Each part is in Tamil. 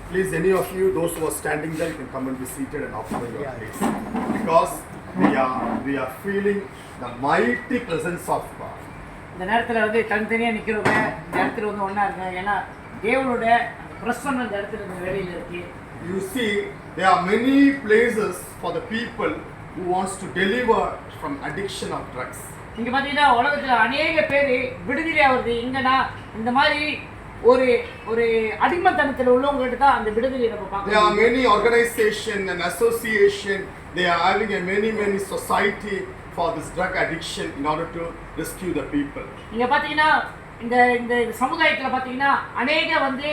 Please, any of you, those who are standing there, you can come and be seated and occupy your place. Because we are feeling the mighty presence of God. இந்த நேரத்தில் வந்து தனித்தனியாக நிற்கிறவங்க இந்த இடத்துல வந்து ஒன்றா இருக்காங்க. ஏன்னா தேவனோட பிரசன்னம் இந்த இடத்துல இந்த வேலையில் இருக்கு. You see, there are many places for the people who wants to deliver from addiction of drugs. இங்கே பார்த்தீங்கன்னா உலகத்தில் அநேக பேர் விடுதலை ஆகுது. இங்கன்னா இந்த மாதிரி ஒரு ஒரு அடிமைத்தனத்தில் உள்ளவங்ககிட்ட தான் அந்த விடுதலை நம்ம பார்க்கலாம். There are many organization and association. They are having a many society for this drug addiction in order to rescue the people. இங்கே பார்த்தீங்கன்னா இந்த இந்த சமுதாயத்தில் பார்த்தீங்கன்னா அநேக வந்து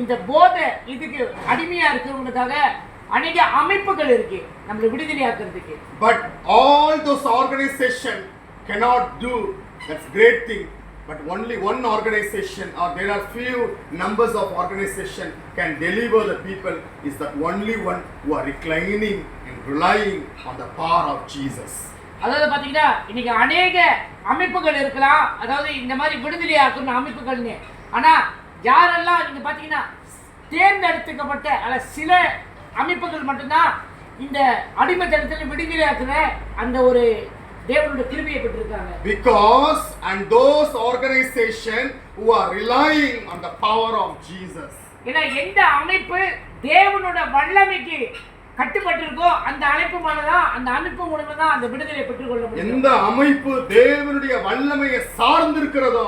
இந்த போதை இதுக்கு அடிமையாக இருக்கிறவங்களுக்காக அநேக அமைப்புகள் இருக்கு நம்மளை விடுதலையாக்குறதுக்கு. But all those organization cannot do that great thing. But only one organization, or there are few numbers of organization can deliver the people, is that only one who are reclining and relying on the power of Jesus. அதாவது பார்த்தீங்கன்னா இன்னைக்கு அநேக அமைப்புகள் இருக்கலாம், அதாவது இந்த மாதிரி விடுதலையாக்குற அமைப்புகள்னு. ஆனால் யாரெல்லாம் நீங்கள் பார்த்தீங்கன்னா தேர்ந்தெடுக்கப்பட்ட அல்ல சில அமைப்புகள் மட்டும்தான் இந்த அடிமைத்தனத்தில் விடுதலையாக்குற அந்த ஒரு தேவனுடைய கிருபையை பெற்றிருக்காங்க. Because and those organization who are relying on the power of Jesus. ஏன்னா எந்த அமைப்பு தேவனோட வல்லமைக்கு கட்டுப்பட்டிருக்கோ அந்த அமைப்பு மூலமா தான் அந்த விடுதலை பெற்றுக்கொள்ள முடியும். எந்த அமைப்பு தேவனுடைய வல்லமையை சார்ந்திருக்கிறதோ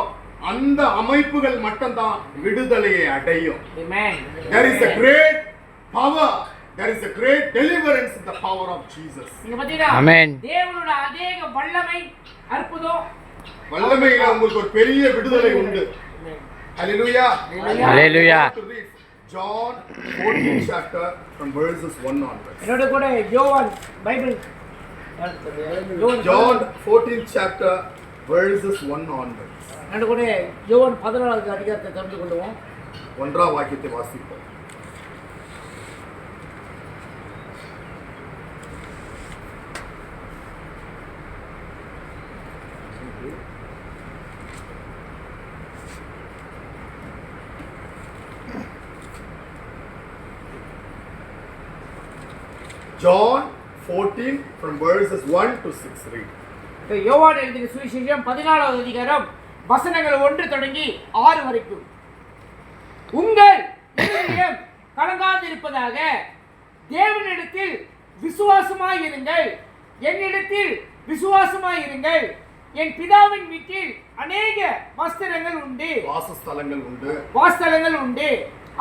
அந்த அமைப்புகள் மட்டும்தான் விடுதலையை அடையும். Amen. There is a great power. There is a great deliverance in the power of Jesus. நீங்க பாத்தீங்களா? Amen. தேவனோட அநேக வல்லமை அற்புதம் வல்லமையில உங்களுக்கு ஒரு பெரிய விடுதலை உண்டு. Hallelujah. Hallelujah. John 14th chapter from verses 1 onwards. என்னோட கூட யோவான் Bible John 14th chapter verses 1 onwards. என்னோட கூட யோவான் 14வது அதிகாரத்தை தெரிந்து கொள்வோம். 1ஆம் வாக்கியத்தை வாசிப்போம். John 14 from verses 1 to 6 read. யோவான் எழுதிய சுவிசேஷம் 14வது அதிகாரம் வசனங்கள் 1 தொடங்கி 6 வரைக்கும். உங்கள் இதயம் கலங்காதிருப்பதாக, தேவனிடத்தில் விசுவாசமாயிருங்கள், என்னிடத்தில் விசுவாசமாயிருங்கள். என் பிதாவின் வீட்டில் அநேக வாசஸ்தலங்கள் உண்டு.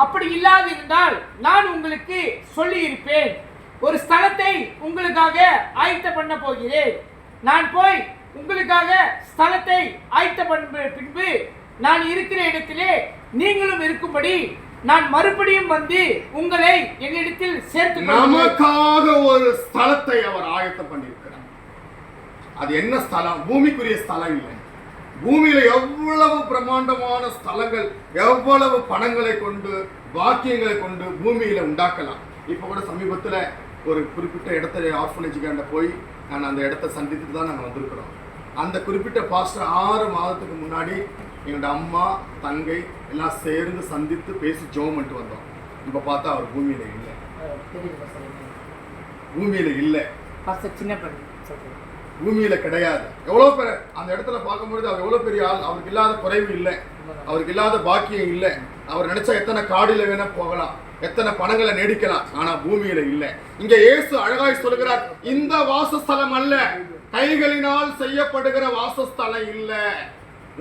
அப்படி இல்லாதிருந்தால் நான் உங்களுக்கு சொல்லி இருப்பேன். ஒரு ஸ்தலத்தை உங்களுக்காக ஆயத்த பண்ண போகிறேன். நான் போய் உங்களுக்காக ஸ்தலத்தை ஆயத்த பண்ண பின்பு நான் இருக்கிற இடத்திலே நீங்களும் இருக்கும்படி நான் மறுபடியும் வந்து உங்களை என்னிடத்தில் சேர்த்து நமக்காக ஒரு ஸ்தலத்தை அவர் ஆயத்தம் பண்ணியிருக்கிறார். அது என்ன ஸ்தலம்? பூமிக்குரிய ஸ்தலம் இல்லை. பூமியில எவ்வளவு பிரம்மாண்டமான ஸ்தலங்கள், எவ்வளவு பணங்களை கொண்டு வாக்கியங்களை கொண்டு பூமியில உண்டாக்கலாம். இப்ப கூட சமீபத்துல ஒரு குறிப்பிட்ட இடத்துல ஆர்ஃபனேஜுக்காண்ட போய் நான் அந்த இடத்த சந்தித்துட்டு தான் நாங்கள் வந்திருக்கிறோம். அந்த குறிப்பிட்ட பாஸ்டர் 6 மாதத்துக்கு முன்னாடி எங்களோட அம்மா தங்கை எல்லாம் சேர்ந்து சந்தித்து பேசி ஜெபம் பண்ணிட்டு வந்தோம். இப்போ பார்த்தா அவர் பூமியில இல்லை. பூமியில கிடையாது. எவ்வளோ பேர் அந்த இடத்துல பார்க்கும்பொழுது அவர் எவ்வளோ பெரிய ஆள். அவருக்கு இல்லாத குறைவு இல்லை, அவருக்கு இல்லாத பாக்கியம் இல்லை. அவர் நினைச்சா எத்தனை காடியில வேணா போகலாம், எத்தனை பணங்களை நெடிக்கலாம், ஆனா பூமியில இல்ல. இங்க இயேசு அழகாய் சொல்கிறார், இந்த வாசஸ்தலம் அல்ல, கைகளினால் செய்யப்படுகிற வாசஸ்தலம் இல்ல,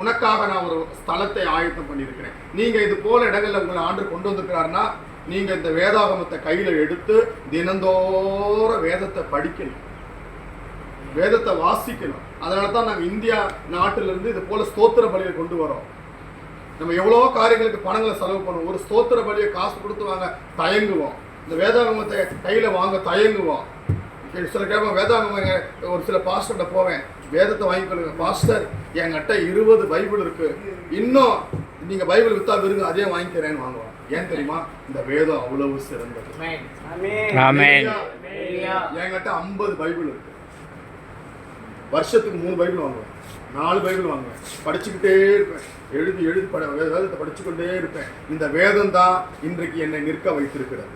உனக்காக நான் ஒரு ஸ்தலத்தை ஆயத்தம் பண்ணியிருக்கிறேன். நீங்க இது போல இடங்கள்ல உங்களை ஆண்டு கொண்டு வந்திருக்கிறாருன்னா நீங்க இந்த வேதாகமத்தை கையில எடுத்து தினந்தோற வேதத்தை படிக்கணும், வேதத்தை வாசிக்கணும். அதனால தான் நாங்கள் இந்தியா நாட்டிலிருந்து இது போல ஸ்தோத்திர பலியை கொண்டு வரோம். நம்ம எவ்வளோ காரியங்களுக்கு பணங்களை செலவு பண்ணுவோம். ஒரு ஸ்தோத்திர பலியை காசு கொடுத்து வாங்க தயங்குவோம், இந்த வேதாகமத்தை கையில் வாங்க தயங்குவோம். சில கேட்போம் வேதாகமங்க. ஒரு சில பாஸ்டர்கிட்ட போவேன், வேதத்தை வாங்கிக்கொள்ளுங்க பாஸ்டர், என்கிட்ட 20 பைபிள் இருக்கு, இன்னும் நீங்க பைபிள் வித்தா விருங்க அதே வாங்கிக்கிறேன்னு வாங்குவோம். ஏன் தெரியுமா? இந்த வேதம் அவ்வளவு சிறந்தது. என்கிட்ட 50 பைபிள் இருக்கு. வருஷத்துக்கு 3 பைபிள் வாங்குவேன், 4 பைபிள் வாங்குவேன், படிச்சுக்கிட்டே இருப்பேன், எழுதி வேதத்தை படிச்சுக்கொண்டே இருப்பேன். இந்த வேதம் தான் இன்றைக்கு என்னை நிற்க வைத்திருக்கிறது.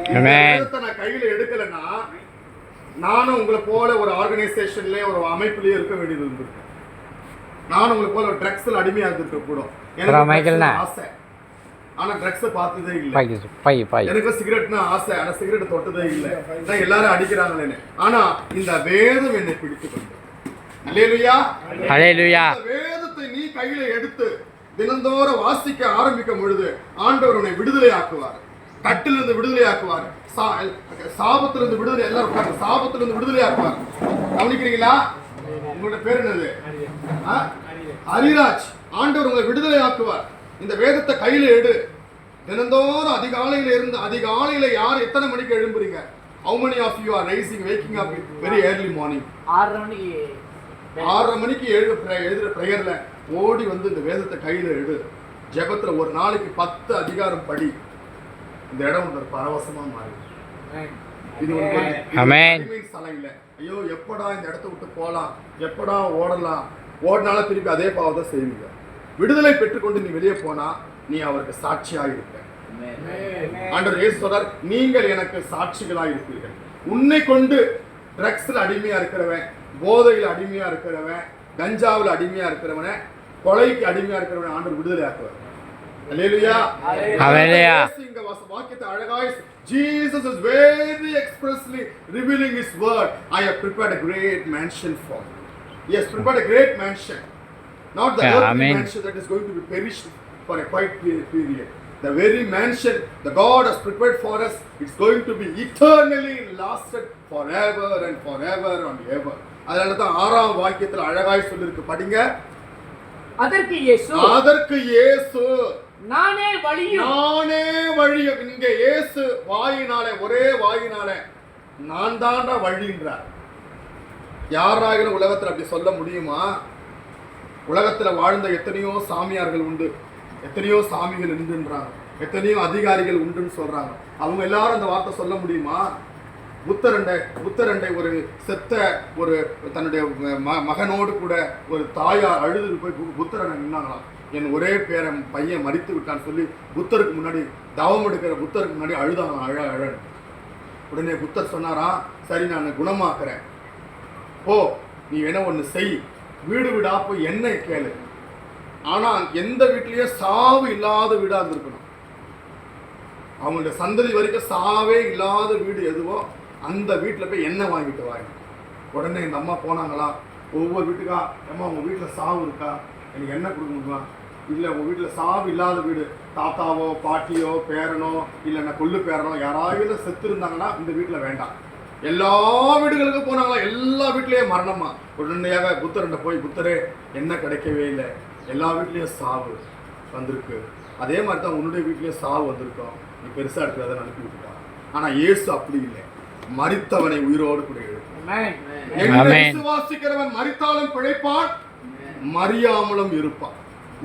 இந்த வேதத்தை நான் கையில எடுக்கலைன்னா நானும் உங்களை போல ஒரு ஆர்கனைசேஷன்லயே ஒரு அமைப்புலயே இருக்க வேண்டியது இருந்திருக்கும். நானும் உங்களை போல ஒரு ட்ரக்ஸ்ல அடிமையா இருந்திருக்க கூடும். எனக்கு ஆசை, ஆனா ட்ரக்ஸை பார்த்ததே இல்லை. எனக்கு சிகரெட்னா ஆசை, ஆனா சிகரெட் தொட்டதே இல்லை. நான் எல்லாரும் அடிக்கிறாங்களே. ஆனா இந்த வேதம் என்னை பிடித்து கொண்டு, அல்லேலூயா, அல்லேலூயா. வேதத்தை நீ கையில எடுத்து தினந்தோறும் வாசிக்க ஆரம்பிக்கும் பொழுது ஆண்டவர் உன்னை விடுதலை ஆக்குவார். கட்டிலிருந்து விடுதலை ஆக்குவார். சாபத்திலிருந்து விடுதலை, எல்லாரும் சாபத்திலிருந்து விடுதலை ஆக்குவார். கவனிக்கிறீங்களா? உங்களோட பேர் என்னது? ஹரிராஜ். ஆண்டவர் உங்களை விடுதலை ஆக்குவார். இந்த வேதத்தை கையில எடு. தினந்தோறும் அதிகாலையில யார் எத்தனை மணிக்கு எழும்புறீங்க? How many of you are waking up very early morning? 6:30 மணிக்கு எழுதுற பிரேயர்ல ஓடி வந்து இந்த வேதத்தை கையில எடு. ஜெபத்துல ஒரு நாளைக்கு 10 அதிகாரம் படி. இந்த இடம் ஒரு பரவசமா மாறும். இது ஒரு ஸ்தலம் இல்ல. ஐயோ எப்படா இந்த இடத்த விட்டு போலாம், எப்படா ஓடலாம், ஓடினாலும் திருப்பி அதே பாவத்தை செய்வீங்க. விடுதலை பெற்றுக்கொண்டு நீ வெளியே போனா நீ அவருக்கு சாட்சியாக இருப்ப. ஆண்டவர் இயேசு சொல்றார், நீங்கள் எனக்கு சாட்சிகளாக இருப்பீர்கள். உன்னை கொண்டு ட்ரக்ஸ்ல அடிமையா இருக்கிறவன், போதையில் அடிமையா இருக்கிறவன், கஞ்சாவில் அடிமையா இருக்கிறவனை, கொலைக்கு அடிமையா இருக்கிறவனை ஆண்டவர் விடுதலை ஆக்குவார். அல்லேலூயா, அல்லேலூயா. இந்த வாக்கியத்தை அழகாய் Jesus is very expressly revealing his word. I have prepared a great mansion for you. He has prepared a great mansion. Not the earthly mansion that is going to be perished for a quiet period. The very mansion the God has prepared for us, it's going to be eternally lasted forever and forever and ever. அதனால தான் 6ஆம் வாக்கியத்தில் அழகாய் சொல்லிருக்கு, படிங்க. அதற்கு இயேசு நானே வழி. இங்க இயேசு வாயினாலே, ஒரே வாயினாலே நான் தான்டா வழின்றார். யாராகிலும் உலகத்தில் அப்படி சொல்ல முடியுமா? உலகத்தில் வாழ்ந்த எத்தனையோ சாமியார்கள் உண்டு, எத்தனையோ சாமிகள் உண்டுன்றாங்க, எத்தனையோ அதிகாரிகள் உண்டுன்னு சொல்றாங்க. அவங்க எல்லாரும் அந்த வார்த்தை சொல்ல முடியுமா? புத்தரண்டை ஒரு செத்த ஒரு தன்னுடைய மகனோடு கூட ஒரு தாயார் அழுது போய் புத்தரனை நின்னாங்களாம். என் ஒரே பையன் மரித்து விட்டான்னு சொல்லி புத்தருக்கு முன்னாடி, தவம் எடுக்கிற புத்தருக்கு முன்னாடி அழுதாங்க. அழ உடனே புத்தர் சொன்னாரா, சரி நான் குணமாக்குறேன், ஓ நீ வேணா ஒன்று செய், வீடு வீடா போய் என்ன கேளு. ஆனா எந்த வீட்லயே சாவு இல்லாத வீடா இருந்திருக்கணும். அவங்களுடைய சந்ததி வரைக்கும் சாவே இல்லாத வீடு எதுவோ அந்த வீட்டில் போய் எண்ணெய் வாங்கிட்டு வாங்க. உடனே இந்த அம்மா போனாங்களா, ஒவ்வொரு வீட்டுக்கா, அம்மா உங்கள் வீட்டில் சாவு இருக்கா, எனக்கு எண்ணெய் கொடுக்கணுங்களா? இல்லை உங்கள் வீட்டில் சாவு இல்லாத வீடு, தாத்தாவோ பாட்டியோ பேரனோ இல்லைன்னா கொள்ளு பேரனோ யாராவது செத்து இருந்தாங்கன்னா இந்த வீட்டில் வேண்டாம். எல்லா வீடுகளுக்கும் போனாங்களா, எல்லா வீட்லேயே மரணமா. உடனடியாக புத்தர்கிட்ட போய், புத்தரே என்ன கிடைக்கவே இல்லை, எல்லா வீட்லேயும் சாவு வந்திருக்கு, அதே மாதிரி தான் உன்னுடைய வீட்லேயும் சாவு வந்திருக்கோம், நீ பெருசாக இருக்கிறத அனுப்பி விட்டுட்டான். ஆனால் இயேசு அப்படி இல்லை, மரித்தவனை உயிரோடு கூட எழுப்பான். விசுவாசிக்கிறவன் மரித்தாலும் பிழைப்பான், மறியாமலும் இருப்பான்.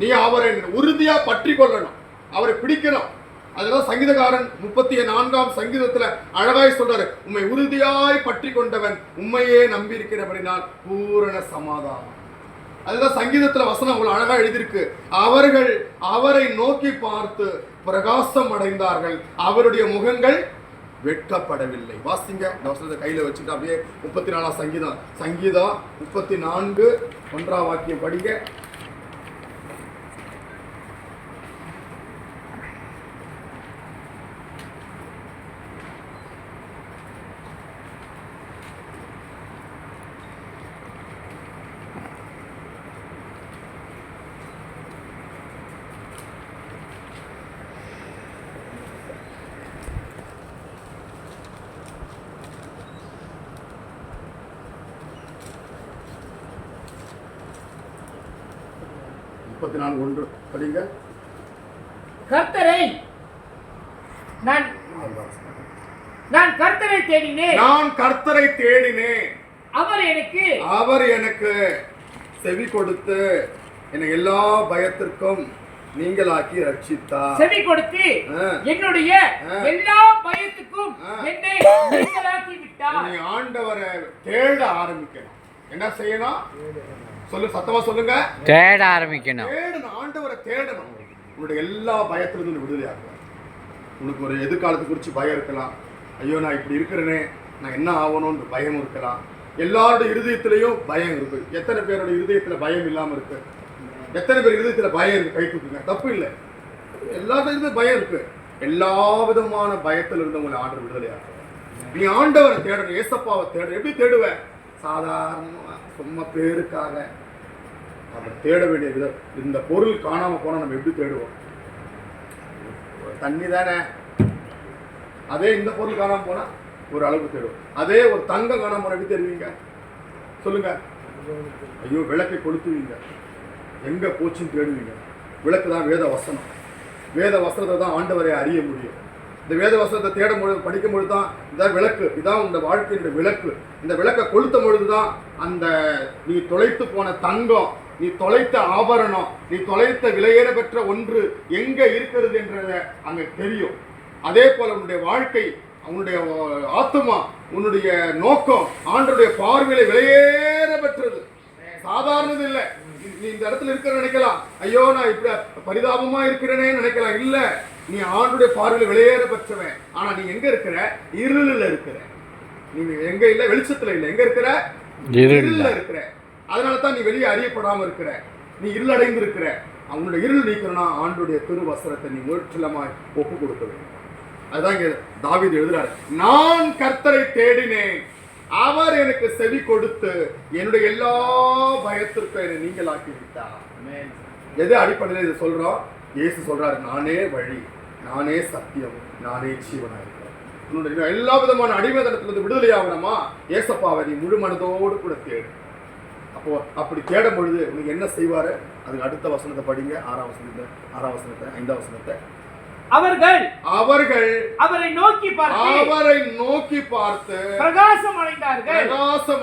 நீ அவரை உறுதியா பற்றி கொள்ளணும், அவரை பிடிக்கணும். அதனால சங்கீதக்காரன் 34ஆம் சங்கீதத்துல அழகாய் சொல்றாரு, உம்மை உறுதியாய் பற்றி கொண்டவன் உண்மையே நம்பி இருக்கிறபடினால் பூரண சமாதானம். அதுதான் சங்கீதத்துல வசனம் அவ்வளவு அழகா எழுதியிருக்கு. அவர்கள் அவரை நோக்கி பார்த்து பிரகாசம் அடைந்தார்கள், அவருடைய முகங்கள் வெட்கப்படவில்லை. வாசிங்க, இந்த வசனத்தை கையில வச்சுட்டு அப்படியே 34ஆம் சங்கீதம் 34 1ஆம் வாக்கியம் படிங்க. படிங்க. கர்த்தரை நான் கர்த்தரை தேடினேன், அவர் எனக்கு செவி கொடுத்து என்னை எல்லா பயத்திற்கும் நீங்களாக்கி ரட்சித்தார். செவி கொடுத்து என்னுடைய எல்லா பயத்துக்கும் என்னை நீங்களாக்கி விட்டார். நீ ஆண்டவரை தேட ஆரம்பிக்கணும். என்ன செய்யணும்? சத்தமா சொல்லுங்க. தேட ஆரம்பிக்கணும். தேடணும், ஆண்டவரை தேடணும். உன்னுடைய எல்லா பயத்திலிருந்து விடுதலையாகும். உனக்கு ஒரு எதிர்காலத்தை குறித்து பயம் இருக்கலாம். ஐயோ நான் இப்படி இருக்கிறேனே, நான் என்ன ஆகணும்னு பயம் இருக்கலாம். எல்லாருடைய இருதயத்திலையும் பயம் இருக்கு. எத்தனை பேரோட இருதயத்துல பயம் இல்லாம இருக்கு? எத்தனை பேர் இருதயத்துல பயம் இருக்கு? கை தூக்குங்க. தப்பு இல்லை, எல்லாத்துக்கும் பயம் இருக்கு. எல்லா விதமான பயத்துல இருந்து உங்களை ஆண்டு விடுதலையாகும். நீ ஆண்டவரை தேடணும், ஏசப்பாவை தேடணும். எப்படி தேடுவேன்? சாதாரணமா சும்மா பேருக்காக நம்ம தேட வேண்டிய விதம். இந்த பொருள் காணாம போனா நம்ம எப்படி தேடுவோம்? தண்ணி தானே, அதே இந்த பொருள் காணாம போனா ஒரு அளவுக்கு தேடுவோம். அதே ஒரு தங்கம் காணாம போனா எப்படி தேடுவீங்க? சொல்லுங்க. ஐயோ விளக்கை கொளுத்துவீங்க, எங்க போச்சுன்னு தேடுவீங்க. விளக்கு தான் வேத வசனம். வேத வசனத்தை தான் ஆண்டவரை அறிய முடியும். இந்த வேத வசனத்தை தேடும் பொழுது, படிக்கும் பொழுது தான் இதான் விளக்கு, இதான் உங்க வாழ்க்கையினுடைய விளக்கு. இந்த விளக்கை கொளுத்த பொழுதுதான் அந்த நீ தொலைத்து போன தங்கம், நீ தொலைத்த ஆபரணம், நீ தொலைத்த விலையேற பெற்ற ஒன்று எங்க இருக்கிறது என்றத அங்க தெரியும். அதே போல உன்னுடைய வாழ்க்கை, உன்னுடைய ஆத்துமா, உன்னுடைய நோக்கம் ஆண்டவருடைய பார்வையில விலையேற பெற்றது. சாதாரணது இல்லை. நீ இந்த இடத்துல இருக்கிற நினைக்கலாம், ஐயோ நான் இப்படி பரிதாபமா இருக்கிறேனே நினைக்கலாம். இல்ல, நீ ஆண்டுடைய பார்வையில விலையேற பெற்றவன். ஆனா நீ எங்க இருக்கிற? இருளில் இருக்கிற. நீ எங்க இல்ல? வெளிச்சத்துல இல்ல. எங்க இருக்கிற? இருளில் இருக்கிற. அதனாலதான் நீ வெளியே அறியப்படாம இருக்கிற. நீ இருளடைந்து இருக்கிற. அவனுடைய இருள் நீக்கணும்னா ஆண்டுடைய திருவசனத்தை நீ முற்றிலுமாய் ஒப்பு கொடுக்க வேண்டும். அதுதான் இங்க தாவீது எழுதுறாரு. நான் கர்த்தரை தேடினேன், அவர் எனக்கு செவி கொடுத்து என்னுடைய எல்லா பயத்திற்கும் என்னை நீங்களாக்கி விட்டார். எது அடிப்படையில் இதை சொல்றோம்? இயேசு சொல்றாரு, நானே வழி, நானே சத்தியம், நானே ஜீவனா இருக்கிறேன். உன்னுடைய எல்லா விதமான அடிமைத்தனத்திலிருந்து விடுதலையாகணுமா? ஏசப்பாவை நீ முழு மனதோடு கூட தேடு. அப்போ அப்படி தேடும் பொழுது உனக்கு என்ன செய்வாரு? அதுக்கு அடுத்த வசனத்தை படிங்க. 6ஆம் வசனத்தை, 5ஆம் வசனத்தை. அவர்கள் அவரை நோக்கி பார்த்து பிரகாசம்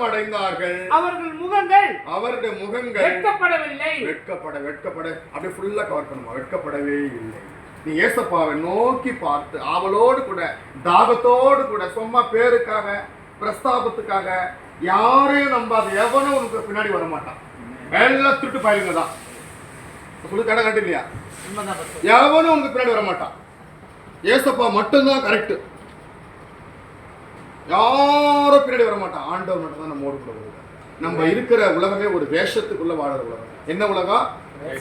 அடைந்தார்கள். அவருடைய முகங்கள் வெட்கப்படவில்லை. வெட்கப்பட அப்படியே ஃபுல்லா கவர் பண்ணுமா? வெட்கப்படவே இல்லை. நீ ஏசப்பாவை நோக்கி பார்த்து ஆவலோடு கூட, தாகத்தோடு கூட, சும்மா பேருக்காக, பிரஸ்தாபத்துக்காக யாரையும் நம்பாத. எவனும் உனக்கு பின்னாடி வர மாட்டான். எல்லாம் திட்டு பயிலுங்க தான் சொல்லி கடை கட்டு இல்லையா? எவனும் உனக்கு பின்னாடி வர மாட்டான். ஏசப்பா மட்டும்தான் கரெக்ட். யாரும் பின்னாடி வர மாட்டான். ஆண்டவர் மட்டும் தான் நம்ம ஓடு கூட வருவார். நம்ம இருக்கிற உலகமே ஒரு வேஷத்துக்குள்ள வாழற உலகம். என்ன உலகம்?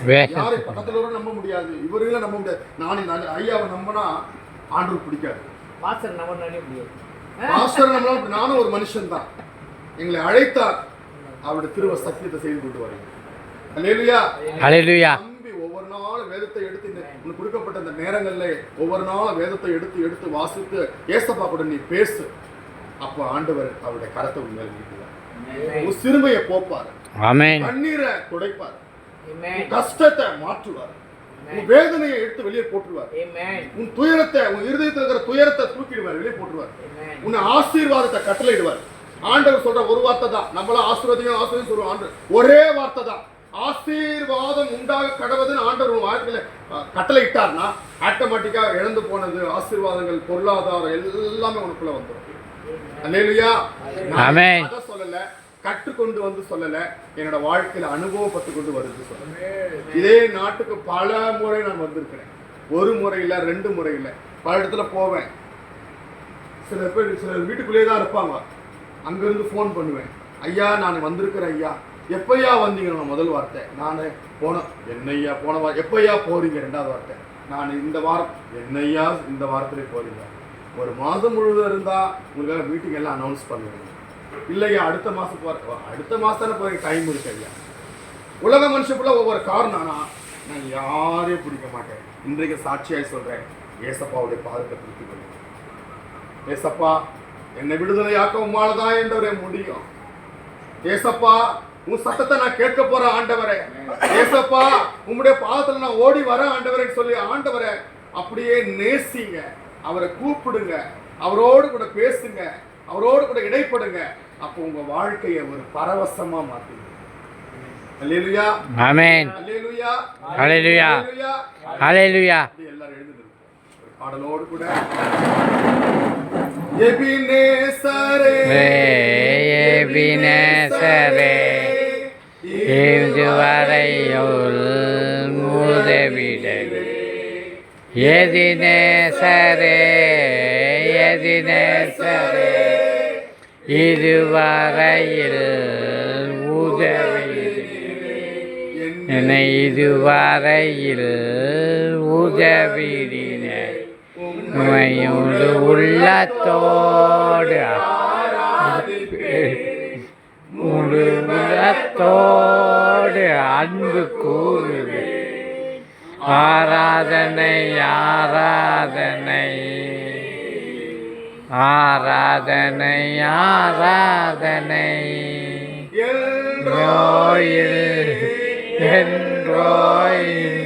யாரை பக்கத்துல வர நம்ப முடியாது, இவர்களை நம்ப முடியாது. நான் ஐயாவை நம்பினா ஆண்டவர் பிடிக்காது. பாஸ்டர் நம்பனாலே முடியாது. பாஸ்டர் நம்மளால, நானும் ஒரு மனுஷன் தான். எங்களை அழைத்தார், அவருடைய திருவ சத்தியத்தை செய்து கொண்டு வரீங்க. அல்லேலூயா, அல்லேலூயா. ஒவ்வொரு நாளும் வேதத்தை எடுத்து உனக்கு கொடுக்கப்பட்ட இந்த நேரங்கள்ல ஒவ்வொரு நாளும் வேதத்தை எடுத்து வாசித்து ஏசப்பா கூட நீ பேசு. அப்போ ஆண்டவர் அவருடைய கரத்தை உன் மேல் நீட்டுவார். உன் சிறுமையை போப்பார், கண்ணீரை துடைப்பார், கஷ்டத்தை மாற்றுவார், உன் வேதனையை எடுத்து வெளியே போட்டுருவார், உன் துயரத்தை, உன் இருதயத்தில் இருக்கிற துயரத்தை தூக்கிடுவார், வெளியே போட்டுருவார், உன்னை ஆசீர்வாதத்தை கட்டளையிடுவார். ஆண்டவர் சொல்ற ஒரு வார்த்தை தான். நம்மள ஆசீர்வாதம் சொல்லுவோம். ஒரே வார்த்தை தான். ஆசீர்வாதம் உண்டாக கடவுதுன்னு ஆண்டவர் வாழ்க்கையில கட்டளை இட்டார்னா ஆட்டோமேட்டிக்கா இழந்து போனது ஆசீர்வாதங்கள், பொருளாதாரம் எல்லாமே உனக்குள்ள வந்துடும். அல்லேலூயா. அத சொல்லல, கற்றுக்கொண்டு வந்து சொல்லல, என்னோட வாழ்க்கையில அனுபவப்பட்டு கொண்டு வருது சொல்ல. இதே நாட்டுக்கு பல முறை நான் வந்திருக்கிறேன். ஒரு முறை இல்ல, 2 முறை இல்ல, பல இடத்துல போவேன். சில வீட்டுக்குள்ளேயே தான் இருப்பாங்க. அங்கிருந்து ஃபோன் பண்ணுவேன், ஐயா நான் வந்திருக்கிறேன் ஐயா. எப்பையா வந்தீங்க? முதல் வார்த்தை நான் போனேன். என்னையா போன வாரம்? எப்பையா போறீங்க? 2வது வார்த்தை நான் இந்த வாரம். என்னையா இந்த வாரத்திலே போறீங்க? ஒரு மாதம் முழுவதும் இருந்தா உங்களுக்காக மீட்டிங் எல்லாம் அனௌன்ஸ் பண்ணுவேன். இல்லையா அடுத்த மாசம் போற, அடுத்த மாசம் தானே போறீங்க, டைம் இருக்கு ஐயா. உலக மனுஷப்புல ஒவ்வொரு காரணம். நான் யாரையும் பிடிக்க மாட்டேன். இன்றைக்கு சாட்சியாய் சொல்றேன், ஏசப்பாவுடைய பாதத்தை பிடித்து கொள்ளுங்க. ஏசப்பா என்னை விடுதலையாக்க உம்மாலதான் என்றவரே முடியும். ஏசப்பா உன் சத்தத்தை நான் கேட்க போறேன் ஆண்டவரே. ஏசப்பா உம்முடைய பாதத்துல நான் ஓடி வரேன் ஆண்டவரே சொல்லி ஆண்டவரை அப்படியே நேசிங்க. அவரை கூப்பிடுங்க, அவரோடு கூட பேசுங்க, அவரோடு கூட இடைப்படுங்க. அப்போ உங்க வாழ்க்கையை ஒரு பரவசமா மாத்துங்க. அல்லேலூயா, ஆமென். அல்லேலூயா, அல்லேலூயா, அல்லேலூயா. எல்லாரும் எழுந்து ஒரு பாடலோடு கூட எபினேசரே எபினேசரே இதுவரை உதவிடவே எதினேசரே எதினேசரே இதுவரையில் உதவி என்னை இதுவரையில் உதவிடின உமையோடு உள்ளத்தோடு முழு உள்ளத்தோடு அன்பு கூறுவே ஆராதனை ஆராதனை ஆராதனை ஆராதனை நோயில் என்றோயில்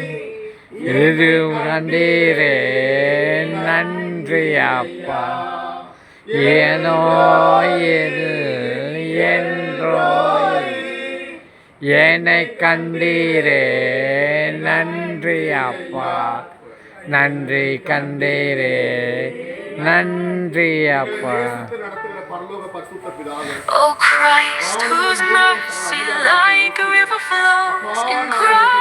இது கண்டீரே நன்றி அப்பா ஏனோயில் என்றோயில் என்னை கண்டீரே நன்றி அப்பா நன்றி கண்டீரே நன்றி அப்பா. Oh Christ, whose mercy like a river flows in Christ.